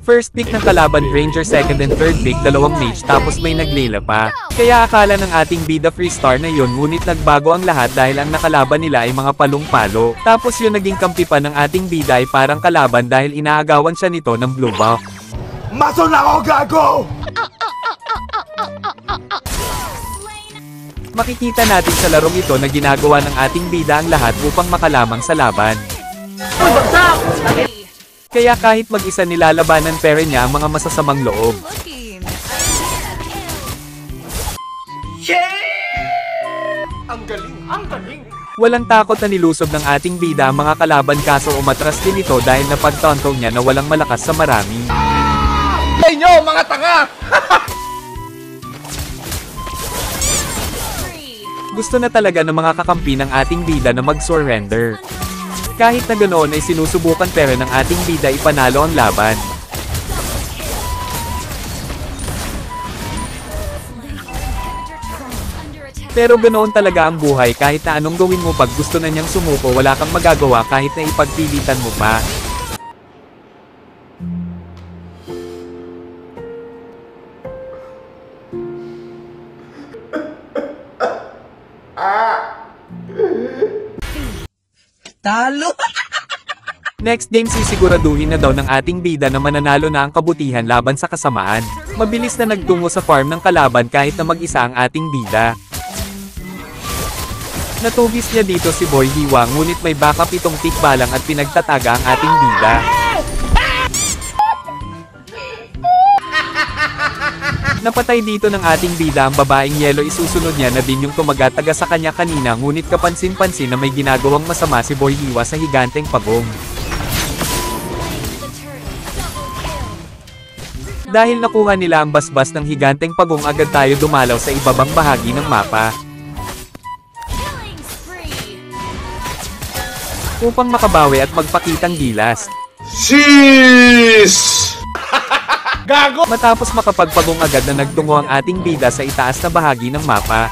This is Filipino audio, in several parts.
First pick ng kalaban Ranger, second and third pick dalawang mage tapos may naglela pa. Kaya akala ng ating bida free star na yun, ngunit nagbago ang lahat dahil ang nakalaban nila ay mga palong-palo. Tapos yun naging kampi pa ng ating bida ay parang kalaban dahil inaagawan siya nito ng blue buff. Maso na ako, gago! Makikita natin sa larong ito na ginagawa ng ating bida ang lahat upang makalamang sa laban. Kaya kahit mag-isa nilalabanan pero niya ang mga masasamang loob. Ang galing, ang galing! Walang takot na nilusob ng ating bida ang mga kalaban kaso umatras din ito dahil napagtontong niya na walang malakas sa marami. Sa inyo, mga tanga! Gusto na talaga ng mga kakampi ng ating bida na mag-surrender. Kahit na ganoon ay sinusubukan pero ng ating bida ipanalo ang laban. Pero ganoon talaga ang buhay, kahit na anong gawin mo pag gusto na niyang sumuko wala kang magagawa kahit na ipagpilitan mo pa. Talo! Next game sisiguraduhin na daw ng ating bida na mananalo na ang kabutihan laban sa kasamaan. Mabilis na nagtungo sa farm ng kalaban kahit na mag-isa ang ating bida. Natugis niya dito si Boy Hiwa ngunit may backup itong tikbalang at pinagtataga ang ating bida. Napatay dito ng ating bida ang babaeng yelo, isusunod niya na din yung tumagataga sa kanya kanina ngunit kapansin-pansin na may ginagawang masama si Boy Hiwa sa higanteng pagong. Dahil nakuha nila ang basbas ng higanteng pagong agad tayo dumalaw sa ibabang bahagi ng mapa. Upang makabawi at magpakitang gilas. Sheesh! Gago! Matapos makapagpagong agad na nagtungo ang ating bida sa itaas na bahagi ng mapa.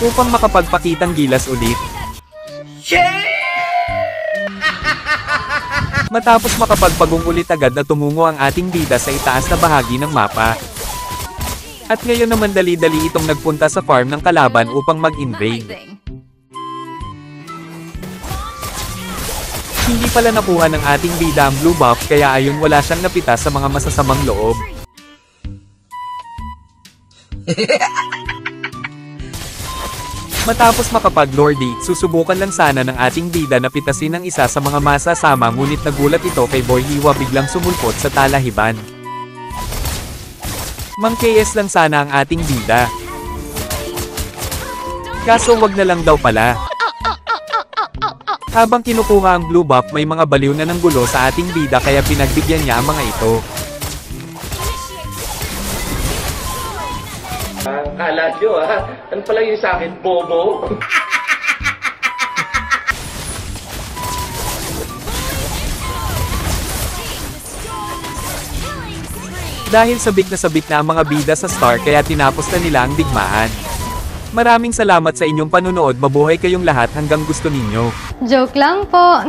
Upang makapagpakitang gilas ulit. Matapos makapagpagong ulit agad na tumungo ang ating bida sa itaas na bahagi ng mapa. At ngayon naman dali-dali itong nagpunta sa farm ng kalaban upang mag-invade. Hindi pala nakuha ng ating bida ang blue buff kaya ayun wala siyang napita sa mga masasamang loob. Matapos makapag-lordy, susubukan lang sana ng ating bida na pitasin ang isa sa mga masasama ngunit nagulat ito kay Boy Hiwa biglang sumulpot sa talahiban. Mang KS lang sana ang ating bida. Kaso wag na lang daw pala. Habang kinukuha ang blue buff may mga baliw na ng gulo sa ating bida kaya pinagbigyan niya ang mga ito. Kala nyo ano pala yung sa akin, bobo? Dahil sabik na ang mga bida sa star kaya tinapos na nila ang digmaan. Maraming salamat sa inyong panunood, mabuhay kayong lahat hanggang gusto ninyo. Joke lang po.